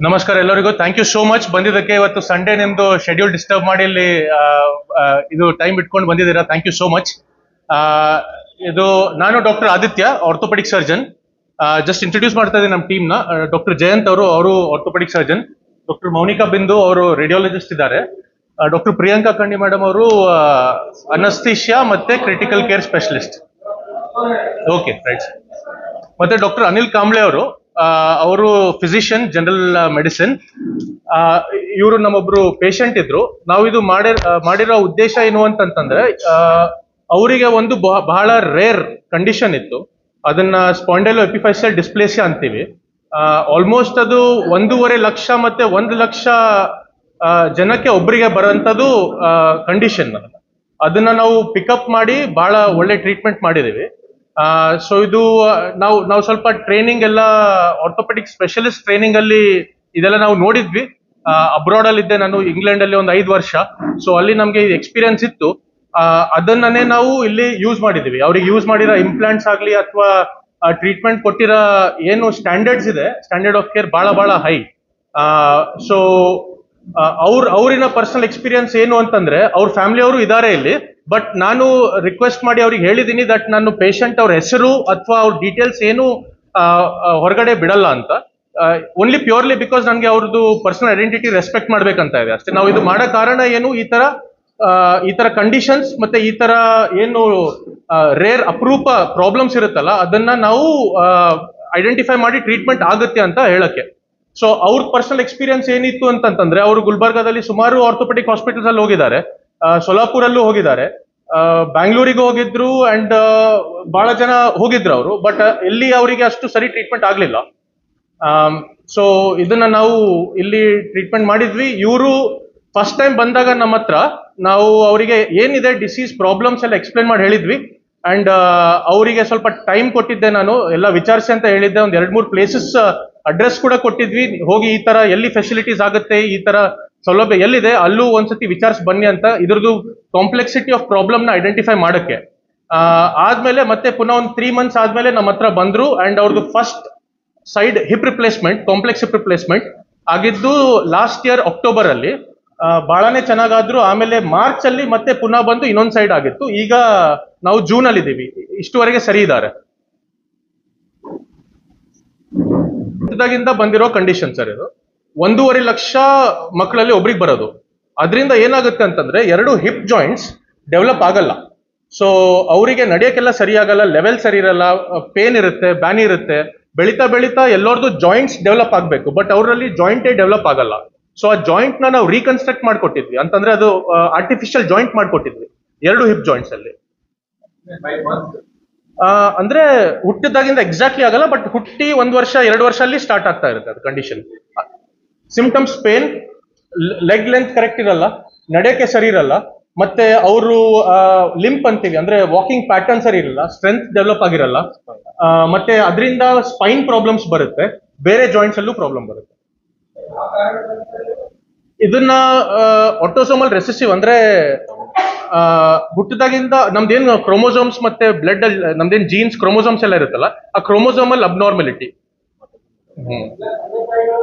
ನಮಸ್ಕಾರ ಎಲ್ಲರಿಗೂ. Thank you so much ಬಂದಿದ್ದಕ್ಕೆ. ಇವತ್ತು ಸಂಡೇ ನಿಮ್ದು ಶೆಡ್ಯೂಲ್ ಡಿಸ್ಟರ್ಬ್ ಮಾಡಿ ಇಲ್ಲಿ ಇದು ಟೈಮ್ ಇಟ್ಕೊಂಡು ಬಂದಿದ್ದೀರಾ. Thank you so much. ಇದು ನಾನು doctor Aditya, orthopaedic surgeon. Just introduce ಮಾಡ್ತಾ ಇದ್ದೀನಿ ನಮ್ಮ ಟೀಮ್ನ. ಡಾಕ್ಟರ್ ಜಯಂತ್ ಅವರು ಆರ್ಥೋಪೆಡಿಕ್ ಸರ್ಜನ್. ಡಾಕ್ಟರ್ ಮೌನಿಕಾ ಬಿಂದು ಅವರು ರೇಡಿಯಾಲಜಿಸ್ಟ್ ಇದ್ದಾರೆ. ಡಾಕ್ಟರ್ ಪ್ರಿಯಾಂಕಾ ಕಣ್ಣಿ ಮೇಡಮ್ ಅವರು ಅನಸ್ಥೀಶಿಯಾ ಮತ್ತೆ critical care specialist. Okay, right. ಮತ್ತೆ ಡಾಕ್ಟರ್ ಅನಿಲ್ ಕಾಂಬ್ಳೆ ಅವರು ಫಿಸಿಷಿಯನ್, ಜನರಲ್ ಮೆಡಿಸಿನ್. ಇವರು ನಮ್ಮೊಬ್ರು ಪೇಷಂಟ್ ಇದ್ರು. ನಾವು ಇದು ಮಾಡಿರೋ ಉದ್ದೇಶ ಏನು ಅಂತಂತಂದ್ರೆ, ಅವರಿಗೆ ಒಂದು ಬಹಳ ರೇರ್ ಕಂಡೀಷನ್ ಇತ್ತು. ಅದನ್ನ ಸ್ಪಾಂಡೈಲೋ ಎಪಿಫೈಸಿಯಲ್ ಡಿಸ್ಪ್ಲೇಸಿಯಾ ಅಂತೀವಿ. ಆಲ್ಮೋಸ್ಟ್ ಅದು 1.5 ಲಕ್ಷ ಮತ್ತೆ 1 ಲಕ್ಷ ಜನಕ್ಕೆ ಒಬ್ಬರಿಗೆ ಬರೋಂಥದ್ದು ಕಂಡೀಷನ್. ಅದನ್ನ ನಾವು ಪಿಕಪ್ ಮಾಡಿ ಬಹಳ ಒಳ್ಳೆ ಟ್ರೀಟ್ಮೆಂಟ್ ಮಾಡಿದೀವಿ. ಸೊ ಇದು ನಾವು ಸ್ವಲ್ಪ ಟ್ರೈನಿಂಗ್ ಎಲ್ಲ ಆರ್ಥೋಪೆಡಿಕ್ ಸ್ಪೆಷಲಿಸ್ಟ್ ಟ್ರೈನಿಂಗ್ ಅಲ್ಲಿ ಇದೆಲ್ಲ ನಾವು ನೋಡಿದ್ವಿ. ಅಬ್ರಾಡ್ ಅಲ್ಲಿ ಇದ್ದೆ ನಾನು, ಇಂಗ್ಲೆಂಡ್ ಅಲ್ಲಿ ಒಂದು 5 ವರ್ಷ. ಸೊ ಅಲ್ಲಿ ನಮ್ಗೆ ಎಕ್ಸ್ಪೀರಿಯನ್ಸ್ ಇತ್ತು. ಅದನ್ನೇ ನಾವು ಇಲ್ಲಿ ಯೂಸ್ ಮಾಡಿದೀವಿ. ಅವ್ರಿಗೆ ಯೂಸ್ ಮಾಡಿರೋ ಇಂಪ್ಲಾಂಟ್ಸ್ ಆಗ್ಲಿ ಅಥವಾ ಟ್ರೀಟ್ಮೆಂಟ್ ಕೊಟ್ಟಿರೋ ಏನು ಸ್ಟ್ಯಾಂಡರ್ಡ್ಸ್ ಇದೆ, ಸ್ಟ್ಯಾಂಡರ್ಡ್ ಆಫ್ ಕೇರ್ ಬಹಳ ಹೈ. ಸೊ ಅವ್ರಿನ ಪರ್ಸನಲ್ ಎಕ್ಸ್ಪೀರಿಯನ್ಸ್ ಏನು ಅಂತಂದ್ರೆ, ಅವ್ರ ಫ್ಯಾಮಿಲಿ ಅವರು ಇದಾರೆ ಇಲ್ಲಿ. ಬಟ್ ನಾನು ರಿಕ್ವೆಸ್ಟ್ ಮಾಡಿ ಅವ್ರಿಗೆ ಹೇಳಿದೀನಿ ದಟ್ ನಾನು ಪೇಷಂಟ್ ಅವ್ರ ಹೆಸರು ಅಥವಾ ಅವ್ರ ಡೀಟೇಲ್ಸ್ ಏನು ಹೊರಗಡೆ ಬಿಡಲ್ಲ ಅಂತ. ಓನ್ಲಿ ಪ್ಯೂರ್ಲಿ ಬಿಕಾಸ್ ನನಗೆ ಅವ್ರದ್ದು ಪರ್ಸನಲ್ ಐಡೆಂಟಿಟಿ ರೆಸ್ಪೆಕ್ಟ್ ಮಾಡ್ಬೇಕಂತ ಇದೆ ಅಷ್ಟೇ. ನಾವು ಇದು ಮಾಡೋ ಕಾರಣ ಏನು, ಈ ತರ ಕಂಡೀಷನ್ಸ್ ಮತ್ತೆ ಈ ತರ ಏನು ರೇರ್ ಅಪರೂಪ ಪ್ರಾಬ್ಲಮ್ಸ್ ಇರುತ್ತಲ್ಲ, ಅದನ್ನ ನಾವು ಐಡೆಂಟಿಫೈ ಮಾಡಿ ಟ್ರೀಟ್ಮೆಂಟ್ ಆಗುತ್ತೆ ಅಂತ ಹೇಳಕ್ಕೆ. ಸೊ ಅವ್ರ ಪರ್ಸನಲ್ ಎಕ್ಸ್ಪೀರಿಯನ್ಸ್ ಏನಿತ್ತು ಅಂತಂತಂದ್ರೆ, ಅವರು ಗುಲ್ಬರ್ಗಾದಲ್ಲಿ ಸುಮಾರು ಆರ್ಥೋಪೆಡಿಕ್ ಹಾಸ್ಪಿಟಲ್ಸ್ ಅಲ್ಲಿ ಹೋಗಿದ್ದಾರೆ, ಸೊಲಾಪುರಲ್ಲೂ ಹೋಗಿದ್ದಾರೆ, ಬ್ಯಾಂಗ್ಳೂರಿಗೂ ಹೋಗಿದ್ರು, ಅಂಡ್ ಬಹಳ ಜನ ಹೋಗಿದ್ರು ಅವರು. ಬಟ್ ಎಲ್ಲಿ ಅವರಿಗೆ ಅಷ್ಟು ಸರಿ ಟ್ರೀಟ್ಮೆಂಟ್ ಆಗ್ಲಿಲ್ಲ. ಸೊ ಇದನ್ನ ನಾವು ಇಲ್ಲಿ ಟ್ರೀಟ್ಮೆಂಟ್ ಮಾಡಿದ್ವಿ. ಇವರು ಫಸ್ಟ್ ಟೈಮ್ ಬಂದಾಗ ನಮ್ಮ ಹತ್ರ ನಾವು ಅವರಿಗೆ ಏನಿದೆ ಡಿಸೀಸ್ ಪ್ರಾಬ್ಲಮ್ಸ್ ಎಲ್ಲ ಎಕ್ಸ್ಪ್ಲೇನ್ ಮಾಡಿ ಹೇಳಿದ್ವಿ. ಅಂಡ್ ಅವರಿಗೆ ಸ್ವಲ್ಪ ಟೈಮ್ ಕೊಟ್ಟಿದ್ದೆ, ನಾನು ಎಲ್ಲ ವಿಚಾರಿಸಿ ಅಂತ ಹೇಳಿದ್ದೆ. ಒಂದ್ 2-3 ಪ್ಲೇಸಸ್ ಅಡ್ರೆಸ್ ಕೂಡ ಕೊಟ್ಟಿದ್ವಿ. ಹೋಗಿ ಈ ತರ ಎಲ್ಲಿ ಫೆಸಿಲಿಟೀಸ್ ಆಗುತ್ತೆ, ಈ ತರ ಸೌಲಭ್ಯ ಎಲ್ಲಿದೆ, ಅಲ್ಲೂ ಒಂದ್ಸತಿ ವಿಚಾರಿಸಿ ಬನ್ನಿ ಅಂತ, ಇದ್ರದ್ದು ಕಾಂಪ್ಲೆಕ್ಸಿಟಿ ಆಫ್ ಪ್ರಾಬ್ಲಮ್ ನ ಐಡೆಂಟಿಫೈ ಮಾಡಕ್ಕೆ. ಆದ್ಮೇಲೆ ಮತ್ತೆ ಪುನಃ ಒಂದು 3 months ಆದ್ಮೇಲೆ ನಮ್ಮ ಹತ್ರ ಬಂದ್ರು. ಅಂಡ್ ಅವ್ರದ್ದು first side hip replacement, complex hip replacement ಆಗಿದ್ದು ಲಾಸ್ಟ್ ಇಯರ್ ಅಕ್ಟೋಬರ್ ಅಲ್ಲಿ. ಬಹಳನೇ ಚೆನ್ನಾಗಾದ್ರು. ಆಮೇಲೆ ಮಾರ್ಚ್ ಅಲ್ಲಿ ಮತ್ತೆ ಪುನಃ ಬಂದು ಇನ್ನೊಂದ್ ಸೈಡ್ ಆಗಿತ್ತು. ಈಗ ನಾವು ಜೂನ್ ಅಲ್ಲಿ ಇದೀವಿ. ಇಷ್ಟುವರೆಗೆ ಸರಿ ಇದ್ದಾರೆ. ಬಂದಿರೋ ಕಂಡೀಷನ್ ಸರ್ ಇದು. 1.5 ಲಕ್ಷ ಮಕ್ಕಳಲ್ಲಿ ಒಬ್ರಿಗೆ ಬರೋದು. ಅದರಿಂದ ಏನಾಗುತ್ತೆ ಅಂತಂದ್ರೆ, 2 ಹಿಪ್ ಜಾಯಿಂಟ್ಸ್ ಡೆವಲಪ್ ಆಗಲ್ಲ. ಸೊ ಅವರಿಗೆ ನಡೆಯಕ್ಕೆಲ್ಲ ಸರಿ ಆಗಲ್ಲ, ಲೆವೆಲ್ ಸರಿ ಇರಲ್ಲ, ಪೇನ್ ಇರುತ್ತೆ, ಬ್ಯಾನಿ ಇರುತ್ತೆ. ಬೆಳೀತಾ ಎಲ್ಲರದು ಜಾಯಿಂಟ್ಸ್ ಡೆವಲಪ್ ಆಗಬೇಕು, ಬಟ್ ಅವರಲ್ಲಿ ಜಾಯಿಂಟೇ ಡೆವಲಪ್ ಆಗಲ್ಲ. ಸೊ ಆ ಜಾಯಿಂಟ್ ನಾವು ರೀಕನ್ಸ್ಟ್ರಕ್ಟ್ ಮಾಡ್ಕೊಟ್ಟಿದ್ವಿ. ಅಂತಂದ್ರೆ ಅದು ಆರ್ಟಿಫಿಷಿಯಲ್ ಜಾಯಿಂಟ್ ಮಾಡ್ಕೊಟ್ಟಿದ್ವಿ 2 ಹಿಪ್ ಜಾಯಿಂಟ್ಸ್ ಅಲ್ಲಿ. ಅಂದ್ರೆ ಹುಟ್ಟಿದಾಗಿಂದ ಎಕ್ಸಾಕ್ಟ್ಲಿ ಆಗಲ್ಲ, ಬಟ್ ಹುಟ್ಟಿ 1 ವರ್ಷ 2 ವರ್ಷ ಅಲ್ಲಿ ಸ್ಟಾರ್ಟ್ ಆಗ್ತಾ ಇರುತ್ತೆ ಅದು condition. Symptoms pain, leg length correct ಇರಲ್ಲ, ನಡೆಯಕ್ಕೆ ಸರಿ ಇರಲ್ಲ, ಮತ್ತೆ ಅವರು ಲಿಂಪ್ ಅಂತೀವಿ ಅಂದ್ರೆ ವಾಕಿಂಗ್ ಪ್ಯಾಟರ್ನ್ ಸರಿ ಇರಲ್ಲ, ಸ್ಟ್ರೆಂತ್ ಡೆವಲಪ್ ಆಗಿರಲ್ಲ, ಮತ್ತೆ ಅದರಿಂದ ಸ್ಪೈನ್ ಪ್ರಾಬ್ಲಮ್ಸ್ ಬರುತ್ತೆ, ಬೇರೆ ಜಾಯಿಂಟ್ಸ್ ಅಲ್ಲೂ ಪ್ರಾಬ್ಲಮ್ ಬರುತ್ತೆ. ಇದನ್ನ ಆಟೋಸೋಮಲ್ ರೆಸೆಸಿವ್ ಅಂದ್ರೆ ಹುಟ್ಟಿದಾಗಿಂದ ನಮ್ದೇನು ಕ್ರೋಮೋಸೋಮ್ಸ್ ಮತ್ತೆ ಬ್ಲಡ್ ಅಲ್ಲಿ ನಮ್ದೇನ್ ಜೀನ್ಸ್ ಕ್ರೋಮೋಸೋಮ್ಸ್ ಎಲ್ಲ ಇರುತ್ತಲ್ಲ, ಆ ಕ್ರೋಮೋಸೋಮಲ್ ಅಬ್ನಾರ್ಮಲಿಟಿ.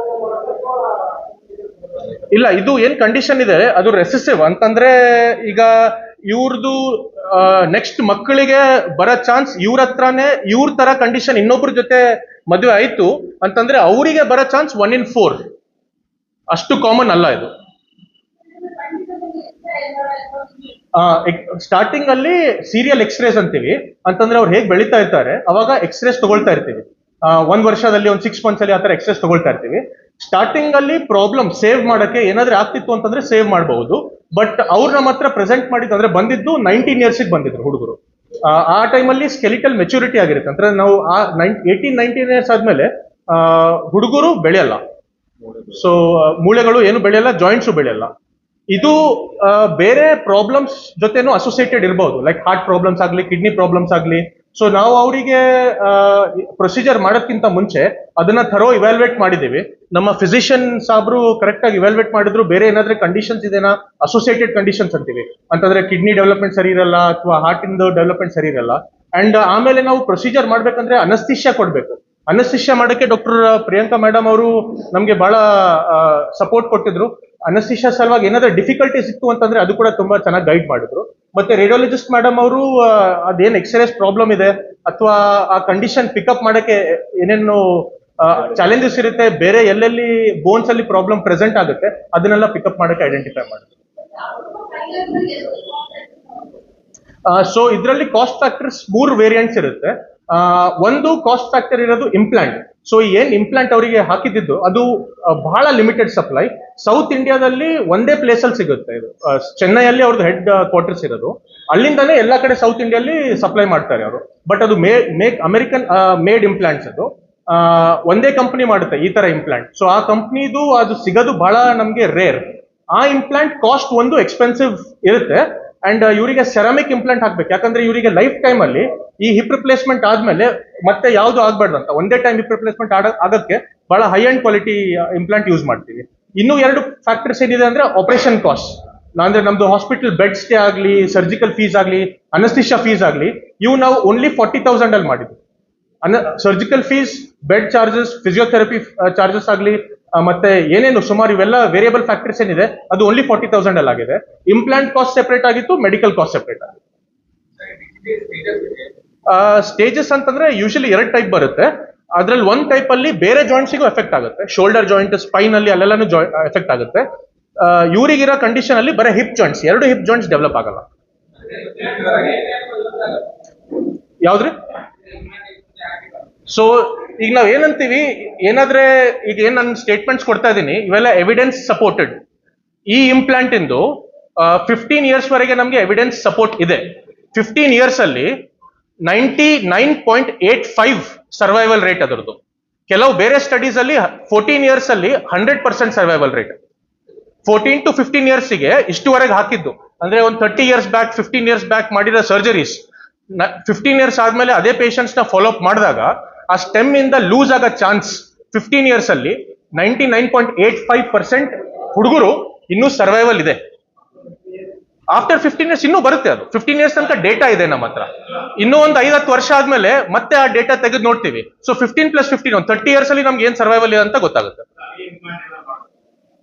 ಇಲ್ಲ, ಇದು ಏನ್ ಕಂಡೀಷನ್ ಇದೆ ಅದು ರೆಸೆಸಿವ್ ಅಂತಂದ್ರೆ, ಈಗ ಇವ್ರದ್ದು ನೆಕ್ಸ್ಟ್ ಮಕ್ಕಳಿಗೆ ಬರೋ ಚಾನ್ಸ್ ಇವ್ರ ಹತ್ರನೇ, ಇವ್ರ ತರ ಕಂಡೀಷನ್ ಇನ್ನೊಬ್ರ ಜೊತೆ ಮದುವೆ ಆಯ್ತು ಅಂತಂದ್ರೆ ಅವರಿಗೆ ಬರೋ ಚಾನ್ಸ್ 1 in 4. ಅಷ್ಟು ಕಾಮನ್ ಅಲ್ಲ ಇದು. ಸ್ಟಾರ್ಟಿಂಗ್ ಅಲ್ಲಿ ಸೀರಿಯಲ್ ಎಕ್ಸ್ರೇಸ್ ಅಂತೀವಿ. ಅಂತಂದ್ರೆ ಅವ್ರು ಹೇಗೆ ಬೆಳೀತಾ ಇರ್ತಾರೆ ಅವಾಗ ಎಕ್ಸ್ರೇಸ್ ತಗೊಳ್ತಾ ಇರ್ತೀವಿ. 1 ವರ್ಷದಲ್ಲಿ ಒಂದು 6 months ಅಲ್ಲಿ ಆತರ ಎಕ್ಸ್ರೇಸ್ ತಗೊಳ್ತಾ ಇರ್ತೀವಿ. ಸ್ಟಾರ್ಟಿಂಗ್ ಅಲ್ಲಿ ಪ್ರಾಬ್ಲಮ್ ಸೇವ್ ಮಾಡಕ್ಕೆ ಏನಾದ್ರೂ ಆಗ್ತಿತ್ತು ಅಂತಂದ್ರೆ ಸೇವ್ ಮಾಡಬಹುದು. ಬಟ್ ಅವ್ರು ನಮ್ಮ ಹತ್ರ ಪ್ರೆಸೆಂಟ್ ಮಾಡಿದ್ರೆ ಬಂದಿದ್ದು 19 years ಬಂದಿದ್ರು ಹುಡುಗರು. ಆ ಟೈಮಲ್ಲಿ ಸ್ಕೆಲಿಟಲ್ ಮೆಚುರಿಟಿ ಆಗಿರುತ್ತೆ. ಅಂದ್ರೆ ನಾವು 18-19 years ಆದ್ಮೇಲೆ ಹುಡುಗರು ಬೆಳೆಯಲ್ಲ. ಸೊ ಮೂಳೆಗಳು ಏನು ಬೆಳೆಯಲ್ಲ, ಜಾಯಿಂಟ್ಸು ಬೆಳೆಯಲ್ಲ. ಇದು ಬೇರೆ ಪ್ರಾಬ್ಲಮ್ಸ್ ಜೊತೆನೂ ಅಸೋಸಿಯೇಟೆಡ್ ಇರಬಹುದು, ಲೈಕ್ ಹಾರ್ಟ್ ಪ್ರಾಬ್ಲಮ್ಸ್ ಆಗ್ಲಿ, ಕಿಡ್ನಿ ಪ್ರಾಬ್ಲಮ್ಸ್ ಆಗ್ಲಿ. ಸೊ ನಾವು ಅವರಿಗೆ ಪ್ರೊಸೀಜರ್ ಮಾಡೋದ್ಕಿಂತ ಮುಂಚೆ ಅದನ್ನ ಥರೋ ಇವ್ಯಾಲ್ಯೂಯೇಟ್ ಮಾಡಿದೀವಿ. ನಮ್ಮ ಫಿಸಿಷಿಯನ್ ಸಾಬ್ರು ಕರೆಕ್ಟ್ ಆಗಿ ಇವ್ಯಾಲ್ಯೂಯೇಟ್ ಮಾಡಿದ್ರು. ಬೇರೆ ಏನಾದ್ರೂ ಕಂಡೀಷನ್ಸ್ ಇದೆನಾ, ಅಸೋಸಿಯೇಟೆಡ್ ಕಂಡೀಷನ್ಸ್ ಅಂತೀವಿ, ಅಂತಂದ್ರೆ ಕಿಡ್ನಿ ಡೆವಲಪ್ಮೆಂಟ್ ಸರಿ ಇರಲ್ಲ ಅಥವಾ ಹಾರ್ಟ್ ಇಂದ ಡೆವಲಪ್ಮೆಂಟ್ ಸರಿ ಇರಲ್ಲ. ಅಂಡ್ ಆಮೇಲೆ ನಾವು ಪ್ರೊಸೀಜರ್ ಮಾಡ್ಬೇಕಂದ್ರೆ ಅನಸ್ಥೀಶಿಯಾ ಕೊಡ್ಬೇಕು. ಅನಸ್ತಿಷ್ಯ ಮಾಡಕ್ಕೆ ಡಾಕ್ಟರ್ ಪ್ರಿಯಾಂಕಾ ಮೇಡಮ್ ಅವರು ನಮಗೆ ಬಹಳ ಸಪೋರ್ಟ್ ಕೊಟ್ಟಿದ್ರು. ಅನಸ್ತಿಷ್ಯ ಸಲುವಾಗಿ ಏನಾದ್ರೂ ಡಿಫಿಕಲ್ಟೀಸ್ ಇತ್ತು ಅಂತಂದ್ರೆ ಅದು ಕೂಡ ತುಂಬಾ ಚೆನ್ನಾಗಿ ಗೈಡ್ ಮಾಡಿದ್ರು. ಮತ್ತೆ ರೇಡಿಯಾಲಜಿಸ್ಟ್ ಮೇಡಮ್ ಅವರು ಅದೇನ್ ಎಕ್ಸ್ರೇಸ್ ಪ್ರಾಬ್ಲಮ್ ಇದೆ ಅಥವಾ ಆ ಕಂಡೀಷನ್ ಪಿಕಪ್ ಮಾಡಕ್ಕೆ ಏನೇನು ಚಾಲೆಂಜಸ್ ಇರುತ್ತೆ, ಬೇರೆ ಎಲ್ಲೆಲ್ಲಿ ಬೋನ್ಸ್ ಅಲ್ಲಿ ಪ್ರಾಬ್ಲಮ್ ಪ್ರೆಸೆಂಟ್ ಆಗುತ್ತೆ ಅದನ್ನೆಲ್ಲ ಪಿಕಪ್ ಮಾಡಕ್ಕೆ ಐಡೆಂಟಿಫೈ ಮಾಡಿದ್ರು. ಸೊ ಇದರಲ್ಲಿ ಕಾಸ್ಟ್ ಫ್ಯಾಕ್ಟರ್ಸ್ 3 ವೇರಿಯಂಟ್ಸ್ ಇರುತ್ತೆ. ಒಂದು ಕಾಸ್ಟ್ ಫ್ಯಾಕ್ಟರ್ ಇರೋದು ಇಂಪ್ಲಾಂಟ್. ಸೊ ಏನ್ ಇಂಪ್ಲಾಂಟ್ ಅವರಿಗೆ ಹಾಕಿದ್ದು ಅದು ಬಹಳ ಲಿಮಿಟೆಡ್ ಸಪ್ಲೈ. ಸೌತ್ ಇಂಡಿಯಾದಲ್ಲಿ ಒಂದೇ ಪ್ಲೇಸ್ ಅಲ್ಲಿ ಸಿಗುತ್ತೆ ಇದು. ಚೆನ್ನೈಯಲ್ಲಿ ಅವ್ರದ್ದು ಹೆಡ್ ಕ್ವಾರ್ಟರ್ಸ್ ಇರೋದು, ಅಲ್ಲಿಂದಾನೇ ಎಲ್ಲಾ ಕಡೆ ಸೌತ್ ಇಂಡಿಯಲ್ಲಿ ಸಪ್ಲೈ ಮಾಡ್ತಾರೆ ಅವರು. ಬಟ್ ಅದು ಅಮೆರಿಕನ್ ಮೇಡ್ ಇಂಪ್ಲಾಂಟ್ಸ್. ಅದು ಒಂದೇ ಕಂಪನಿ ಮಾಡುತ್ತೆ ಈ ತರ ಇಂಪ್ಲಾಂಟ್. ಸೊ ಆ ಕಂಪ್ನಿದು ಅದು ಸಿಗೋದು ಬಹಳ ನಮ್ಗೆ ರೇರ್. ಆ ಇಂಪ್ಲಾಂಟ್ ಕಾಸ್ಟ್ ಒಂದು ಎಕ್ಸ್ಪೆನ್ಸಿವ್ ಇರುತ್ತೆ. ಅಂಡ್ ಇವರಿಗೆ ಸೆರಾಮಿಕ್ ಇಂಪ್ಲಾಂಟ್ ಹಾಕ್ಬೇಕು, ಯಾಕಂದ್ರೆ ಇವರಿಗೆ ಲೈಫ್ ಟೈಮ್ ಅಲ್ಲಿ ಈ ಹಿಪ್ ರಿಪ್ಲೇಸ್ಮೆಂಟ್ ಆದ್ಮೇಲೆ ಮತ್ತೆ ಯಾವ್ದು ಆಗ್ಬಾರ್ದು ಅಂತ ಒಂದೇ ಟೈಮ್ ಹಿಪ್ ರಿಪ್ಲೇಸ್ಮೆಂಟ್ ಆಗಕ್ಕೆ ಬಹಳ high and quality implant use ಮಾಡ್ತೀವಿ. ಇನ್ನು 2 ಫ್ಯಾಕ್ಟರ್ಸ್ ಏನಿದೆ ಅಂದ್ರೆ ಆಪರೇಷನ್ ಕಾಸ್ಟ್. ಅಂದ್ರೆ ನಮ್ದು ಹಾಸ್ಪಿಟಲ್ ಬೆಡ್ ಸ್ಟೇ ಆಗ್ಲಿ, ಸರ್ಜಿಕಲ್ ಫೀಸ್ ಆಗ್ಲಿ, ಅನಸ್ತಿಷಿಯಾ ಫೀಸ್ ಆಗ್ಲಿ, ಇವು ನಾವು ಓನ್ಲಿ 40,000 ಅಲ್ಲಿ ಮಾಡಿದ್ವಿ. Surgical fees, bed charges, physiotherapy charges ಆಗ್ಲಿ, ಮತ್ತೆ ಏನೇನು ಸುಮಾರು ಇವೆಲ್ಲ ವೇರಿಯಬಲ್ ಫ್ಯಾಕ್ಟರ್ಸ್ ಏನಿದೆ ಅದು ಓನ್ಲಿ 40,000 ಅಲ್ಲಿ ಆಗಿದೆ. ಇಂಪ್ಲಾಂಟ್ ಕಾಸ್ಟ್ ಸೆಪರೇಟ್ ಆಗಿತ್ತು, ಮೆಡಿಕಲ್ ಕಾಸ್ಟ್ ಸೆಪರೇಟ್ ಆಗಿತ್ತು. ಸ್ಟೇಜಸ್ ಅಂತಂದ್ರೆ ಯೂಶಲಿ 2 ಟೈಪ್ ಬರುತ್ತೆ. ಅದ್ರಲ್ಲಿ 1 ಟೈಪ್ ಅಲ್ಲಿ ಬೇರೆ ಜಾಯಿಂಟ್ಸಿಗೂ ಎಫೆಕ್ಟ್ ಆಗುತ್ತೆ. ಶೋಲ್ಡರ್ ಜಾಯಿಂಟ್, ಸ್ಪೈನ್ ಅಲ್ಲಿ ಅಲ್ಲೆಲ್ಲಾನು ಎಫೆಕ್ಟ್ ಆಗುತ್ತೆ. ಇವರಿಗಿರೋ ಕಂಡೀಷನ್ ಅಲ್ಲಿ ಬರೀ hip joints, 2 hip joints develop ಆಗಲ್ಲ. ಯಾವ್ದ್ರಿ? ಸೊ ಈಗ ನಾವ್ ಏನಂತೀವಿ, ಏನಾದ್ರೆ ಈಗ ಏನ್ ನಾನು ಸ್ಟೇಟ್ಮೆಂಟ್ಸ್ ಕೊಡ್ತಾ ಇದ್ದೀನಿ ಇವೆಲ್ಲ ಎವಿಡೆನ್ಸ್ ಸಪೋರ್ಟೆಡ್. ಈ ಇಂಪ್ಲಾಂಟ್ ಇಂದು 15 ಇಯರ್ಸ್ ವರೆಗೆ ನಮ್ಗೆ ಎವಿಡೆನ್ಸ್ ಸಪೋರ್ಟ್ ಇದೆ. 15 ಇಯರ್ಸ್ ಅಲ್ಲಿ 99.85 ಸರ್ವೈವಲ್ ರೇಟ್ ಅದರದ್ದು. ಕೆಲವು ಬೇರೆ ಸ್ಟಡೀಸ್ ಅಲ್ಲಿ 14 ಇಯರ್ಸ್ ಅಲ್ಲಿ 100% ಸರ್ವೈವಲ್ ರೇಟ್. 14 to 15 ಇಯರ್ಸ್ಗೆ ಇಷ್ಟುವರೆಗೆ ಹಾಕಿದ್ದು ಅಂದ್ರೆ ಒಂದು 30 ಇಯರ್ಸ್ ಬ್ಯಾಕ್, 15 ಇಯರ್ಸ್ ಬ್ಯಾಕ್ ಮಾಡಿರೋ ಸರ್ಜರೀಸ್ 15 ಇಯರ್ಸ್ ಆದ್ಮೇಲೆ ಅದೇ ಪೇಷಂಟ್ಸ್ ನ ಫಾಲೋ ಅಪ್ ಮಾಡಿದಾಗ ಆ ಸ್ಟೆಮ್ ಇಂದ ಲೂಸ್ ಆಗೋ ಚಾನ್ಸ್ 15 ಇಯರ್ಸ್ ಅಲ್ಲಿ 99.85% ಹುಡುಗರು ಇನ್ನೂ ಸರ್ವೈವಲ್ ಇದೆ. ಆಫ್ಟರ್ 15 ಇಯರ್ಸ್ ಇನ್ನೂ ಬರುತ್ತೆ. ಅದು 15 ಇಯರ್ಸ್ ತನಕ ಡೇಟಾ ಇದೆ ನಮ್ಮ ಹತ್ರ. ಇನ್ನೂ ಒಂದು 5-10 ವರ್ಷ ಆದ್ಮೇಲೆ ಮತ್ತೆ ಆ ಡೇಟಾ ತೆಗೆದು ನೋಡ್ತೀವಿ. ಸೊ 15 + 15 ಒಂದು 30 ಇಯರ್ಸ್ ಅಲ್ಲಿ ನಮ್ಗೆ ಏನ್ ಸರ್ವೈವಲ್ ಇದೆ ಅಂತ ಗೊತ್ತಾಗುತ್ತೆ.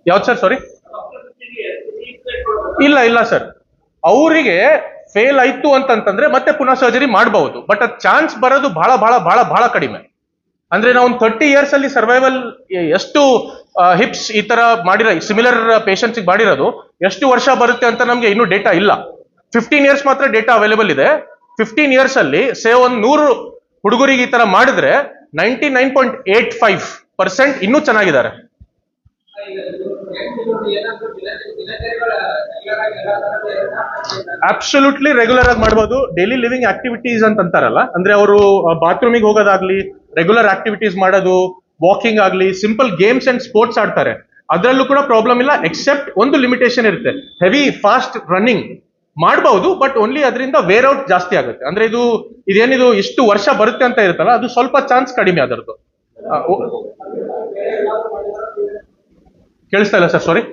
ಯಾವ್ದು ಸರ್? ಸಾರಿ, ಇಲ್ಲ ಸರ್, ಅವರಿಗೆ ಫೇಲ್ ಆಯ್ತು ಅಂತಂದ್ರೆ ಮತ್ತೆ ಪುನಃ ಸರ್ಜರಿ ಮಾಡಬಹುದು. ಬಟ್ ಅದ್ ಚಾನ್ಸ್ ಬರೋದು ಬಹಳ ಬಹಳ ಬಹಳ ಬಹಳ ಕಡಿಮೆ. ಅಂದ್ರೆ ನಾವು ಒಂದು 30 ಇಯರ್ಸ್ ಅಲ್ಲಿ ಸರ್ವೈವಲ್ ಎಷ್ಟು ಹಿಪ್ಸ್ ಈ ತರ ಮಾಡಿರೋ ಸಿಮಿಲರ್ ಪೇಷಂಟ್ಸ್ ಮಾಡಿರೋದು ಎಷ್ಟು ವರ್ಷ ಬರುತ್ತೆ ಅಂತ ನಮ್ಗೆ ಇನ್ನೂ ಡೇಟಾ ಇಲ್ಲ. 15 ಇಯರ್ಸ್ ಮಾತ್ರ ಡೇಟಾ ಅವೈಲೇಬಲ್ ಇದೆ. 15 ಇಯರ್ಸ್ ಅಲ್ಲಿ ಒಂದು 100 ಹುಡುಗರಿಗೆ ಈ ತರ ಮಾಡಿದ್ರೆ 99.85% ಇನ್ನೂ ಚೆನ್ನಾಗಿದ್ದಾರೆ. ಅಬ್ಸಲ್ಯೂಟ್ಲಿ ರೆಗ್ಯುಲರ್ ಆಗಿ ಮಾಡಬಹುದು. ಡೈಲಿ ಲಿವಿಂಗ್ ಆಕ್ಟಿವಿಟೀಸ್ ಅಂತ ಅಂತಾರಲ್ಲ, ಅಂದ್ರೆ ಅವರು ಬಾತ್ರೂಮಿಗೆ ಹೋಗೋದಾಗ್ಲಿ, ರೆಗ್ಯುಲರ್ ಆಕ್ಟಿವಿಟೀಸ್ ಮಾಡೋದು, ವಾಕಿಂಗ್ ಆಗ್ಲಿ, ಸಿಂಪಲ್ ಗೇಮ್ಸ್ ಅಂಡ್ ಸ್ಪೋರ್ಟ್ಸ್ ಆಡ್ತಾರೆ. ಅದರಲ್ಲೂ ಕೂಡ ಪ್ರಾಬ್ಲಮ್ ಇಲ್ಲ. ಎಕ್ಸೆಪ್ಟ್ ಒಂದು ಲಿಮಿಟೇಷನ್ ಇರುತ್ತೆ, ಹೆವಿ ಫಾಸ್ಟ್ ರನ್ನಿಂಗ್ ಮಾಡಬಹುದು, ಬಟ್ ಓನ್ಲಿ ಅದರಿಂದ ವೇರ್ ಔಟ್ ಜಾಸ್ತಿ ಆಗುತ್ತೆ. ಅಂದ್ರೆ ಇದೇನಿದು ಇಷ್ಟು ವರ್ಷ ಬರುತ್ತೆ ಅಂತ ಇರುತ್ತಲ್ಲ, ಅದು ಸ್ವಲ್ಪ ಚಾನ್ಸ್ ಕಡಿಮೆ ಅದರದ್ದು. ಕೇಳಿಸ್ತಾ ಇಲ್ಲ ಸರ್? ಸಾರಿ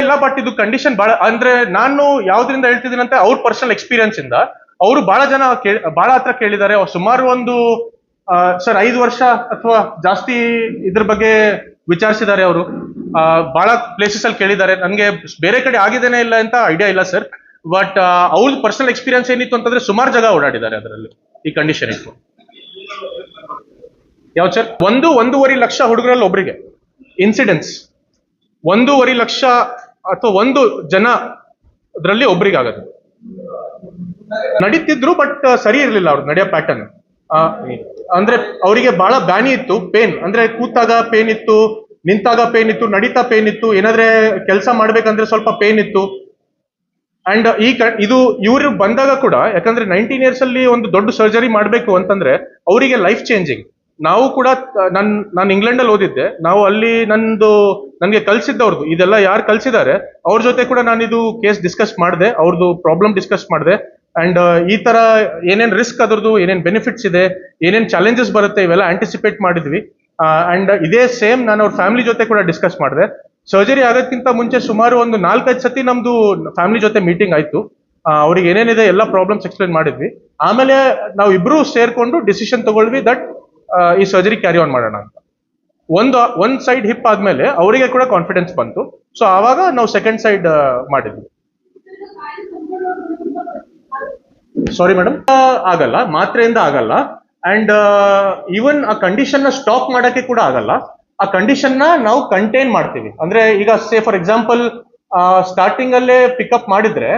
ಇಲ್ಲ, ಬಟ್ ಇದು ಕಂಡೀಷನ್ ಬಹಳ, ಅಂದ್ರೆ ನಾನು ಯಾವ್ದ್ರಿಂದ ಹೇಳ್ತಿದ್ದೀನಿ ಅಂತ ಅವ್ರ ಪರ್ಸನಲ್ ಎಕ್ಸ್ಪೀರಿಯನ್ಸ್ ಇಂದ ಅವರು ಬಹಳ ಜನ ಬಹಳ ಹತ್ರ ಕೇಳಿದ್ದಾರೆ. ಸುಮಾರು ಒಂದು ಸರ್ 5 ವರ್ಷ ಅಥವಾ ಜಾಸ್ತಿ ಇದ್ರ ಬಗ್ಗೆ ವಿಚಾರಿಸಿದ್ದಾರೆ ಅವರು. ಬಹಳ ಪ್ಲೇಸಸ್ ಅಲ್ಲಿ ಕೇಳಿದ್ದಾರೆ. ನನ್ಗೆ ಬೇರೆ ಕಡೆ ಆಗಿದ್ದೇನೆ ಇಲ್ಲ ಅಂತ ಐಡಿಯಾ ಇಲ್ಲ ಸರ್, ಬಟ್ ಅವ್ರ ಪರ್ಸನಲ್ ಎಕ್ಸ್ಪೀರಿಯನ್ಸ್ ಏನಿತ್ತು ಅಂತಂದ್ರೆ ಸುಮಾರು ಜಾಗ ಓಡಾಡಿದ್ದಾರೆ ಅದರಲ್ಲಿ ಈ ಕಂಡೀಷನ್ ಇತ್ತು. ಯಾವ್ದು ಸರ್? 1.5 ಲಕ್ಷ ಹುಡುಗರಲ್ಲಿ ಒಬ್ರಿಗೆ ಇನ್ಸಿಡೆನ್ಸ್, 1.5 ಲಕ್ಷ ಅಥವಾ 1 ಜನ ಅದರಲ್ಲಿ ಒಬ್ರಿಗೆ ಆಗೋದು. ನಡೀತಿದ್ರು ಬಟ್ ಸರಿ ಇರ್ಲಿಲ್ಲ ಅವ್ರು ನಡೆಯೋ ಪ್ಯಾಟರ್ನ್. ಅಂದ್ರೆ ಅವರಿಗೆ ಬಹಳ ಬ್ಯಾನಿ ಇತ್ತು, ಪೇನ್, ಅಂದ್ರೆ ಕೂತಾಗ ಪೇನ್ ಇತ್ತು, ನಿಂತಾಗ ಪೇನ್ ಇತ್ತು, ನಡೀತಾ ಪೇನ್ ಇತ್ತು, ಏನಾದ್ರೆ ಕೆಲಸ ಮಾಡ್ಬೇಕಂದ್ರೆ ಸ್ವಲ್ಪ ಪೇನ್ ಇತ್ತು. ಅಂಡ್ ಇದು ಇವ್ರು ಬಂದಾಗ ಕೂಡ, ಯಾಕಂದ್ರೆ 19 ಇಯರ್ಸ್ ಅಲ್ಲಿ ಒಂದು ದೊಡ್ಡ ಸರ್ಜರಿ ಮಾಡ್ಬೇಕು ಅಂತಂದ್ರೆ ಅವರಿಗೆ ಲೈಫ್ ಚೇಂಜಿಂಗ್. ನಾವು ಕೂಡ ನಾನು ಇಂಗ್ಲೆಂಡ್ ಅಲ್ಲಿ ಓದಿದ್ದೆ. ನಾವು ಅಲ್ಲಿ ನನ್ಗೆ ಕಲ್ಸಿದ್ದವ್ರದ್ದು ಇದೆಲ್ಲ ಯಾರು ಕಲ್ಸಿದ್ದಾರೆ ಅವ್ರ ಜೊತೆ ಕೂಡ ನಾನು ಇದು ಕೇಸ್ ಡಿಸ್ಕಸ್ ಮಾಡಿದೆ, ಅವ್ರದ್ದು ಪ್ರಾಬ್ಲಮ್ ಡಿಸ್ಕಸ್ ಮಾಡಿದೆ. ಅಂಡ್ ಈ ತರ ಏನೇನ್ ರಿಸ್ಕ್ ಅದ್ರದ್ದು, ಏನೇನ್ ಬೆನಿಫಿಟ್ಸ್ ಇದೆ, ಏನೇನ್ ಚಾಲೆಂಜಸ್ ಬರುತ್ತೆ, ಇವೆಲ್ಲ ಆಂಟಿಸಿಪೇಟ್ ಮಾಡಿದ್ವಿ. ಅಂಡ್ ಇದೇ ಸೇಮ್ ನಾನು ಅವ್ರ ಫ್ಯಾಮಿಲಿ ಜೊತೆ ಕೂಡ ಡಿಸ್ಕಸ್ ಮಾಡಿದೆ. ಸರ್ಜರಿ ಆಗೋದಕ್ಕಿಂತ ಮುಂಚೆ ಸುಮಾರು ಒಂದು 4-5 ಸತಿ ನಮ್ದು ಫ್ಯಾಮಿಲಿ ಜೊತೆ ಮೀಟಿಂಗ್ ಆಯ್ತು. ಅವ್ರಿಗೆ ಏನೇನಿದೆ ಎಲ್ಲ ಪ್ರಾಬ್ಲಮ್ಸ್ ಎಕ್ಸ್ಪ್ಲೇನ್ ಮಾಡಿದ್ವಿ. ಆಮೇಲೆ ನಾವು ಇಬ್ರು ಸೇರ್ಕೊಂಡು ಡಿಸಿಷನ್ ತಗೊಳ್ವಿ ದಟ್ ಈ ಸರ್ಜರಿ ಕ್ಯಾರಿ ಆನ್ ಮಾಡೋಣ ಅಂತ. ಒಂದ್ ಸೈಡ್ ಹಿಪ್ ಆದ್ಮೇಲೆ ಅವರಿಗೆ ಕೂಡ ಕಾನ್ಫಿಡೆನ್ಸ್ ಬಂತು. ಸೊ ಆವಾಗ ನಾವು ಸೆಕೆಂಡ್ ಸೈಡ್ ಮಾಡಿದ್ವಿ. ಸಾರಿ ಮೇಡಮ್, ಆಗಲ್ಲ, ಮಾತ್ರೆಯಿಂದ ಆಗಲ್ಲ. ಅಂಡ್ ಈವನ್ ಆ ಕಂಡೀಷನ್ ನ ಸ್ಟಾಪ್ ಮಾಡಕ್ಕೆ ಕೂಡ ಆಗಲ್ಲ. ಆ ಕಂಡೀಷನ್ ನ ನಾವು ಕಂಟೈನ್ ಮಾಡ್ತೀವಿ. ಅಂದ್ರೆ ಈಗ ಸೇ ಫಾರ್ ಎಕ್ಸಾಂಪಲ್ ಸ್ಟಾರ್ಟಿಂಗ್ ಅಲ್ಲೇ ಪಿಕಪ್ ಮಾಡಿದ್ರೆ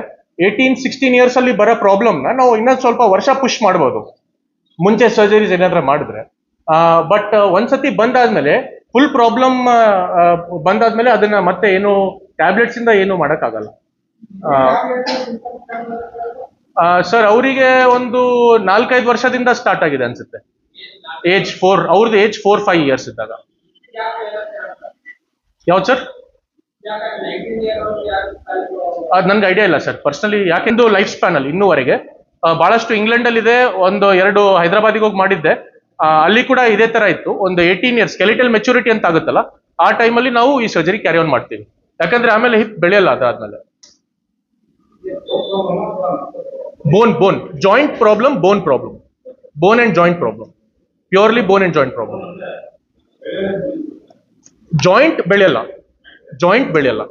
18-16 ಇಯರ್ಸ್ ಅಲ್ಲಿ ಬರೋ ಪ್ರಾಬ್ಲಮ್ ನ ನಾವು ಇನ್ನೊಂದು ಸ್ವಲ್ಪ ವರ್ಷ ಪುಷ್ ಮಾಡ್ಬೋದು, ಮುಂಚೆ ಸರ್ಜರೀಸ್ ಏನಾದ್ರೂ ಮಾಡಿದ್ರೆ. ಬಟ್ ಒಂದ್ಸತಿ ಬಂದಾದ್ಮೇಲೆ ಫುಲ್ ಪ್ರಾಬ್ಲಮ್ ಬಂದಾದ್ಮೇಲೆ ಅದನ್ನ ಮತ್ತೆ ಏನು ಟ್ಯಾಬ್ಲೆಟ್ಸ್ ಇಂದ ಏನು ಮಾಡಕ್ಕಾಗಲ್ಲ. ಸರ್ ಅವರಿಗೆ ಒಂದು 4-5 ವರ್ಷದಿಂದ ಸ್ಟಾರ್ಟ್ ಆಗಿದೆ ಅನ್ಸುತ್ತೆ. ಏಜ್ 4, ಅವ್ರದ್ದು ಏಜ್ 4-5 ಇಯರ್ಸ್ ಇದ್ದಾಗ. ಯಾವ್ದು ಸರ್? ಅದು ನನ್ಗೆ ಐಡಿಯಾ ಇಲ್ಲ ಸರ್ ಪರ್ಸನಲಿ, ಯಾಕೆಂದು ಲೈಫ್ ಸ್ಪ್ಯಾನ್ ಅಲ್ಲಿ ಇನ್ನೂವರೆಗೆ ಬಹಳಷ್ಟು ಇಂಗ್ಲೆಂಡ್ ಅಲ್ಲಿ ಇದೆ. 1-2 ಹೈದರಾಬಾದಿಗೆ ಹೋಗಿ ಮಾಡಿದ್ದೆ, ಅಲ್ಲಿ ಕೂಡ ಇದೇ ತರ ಇತ್ತು. ಒಂದು 18 ಇಯರ್ಸ್ ಸ್ಕೆಲಿಟಲ್ ಮೆಚುರಿಟಿ ಅಂತ ಆಗುತ್ತಲ್ಲ, ಆ ಟೈಮಲ್ಲಿ ನಾವು ಈ ಸರ್ಜರಿ ಕ್ಯಾರಿ ಆನ್ ಮಾಡ್ತೀವಿ. ಯಾಕಂದ್ರೆ ಆಮೇಲೆ ಹಿಪ್ ಬೆಳೆಯಲ್ಲ ಅದಾದ್ಮೇಲೆ. Bone joint problem, bone and joint problem, purely bone and joint problem. Joint ಬೆಳೆಯಲ್ಲ.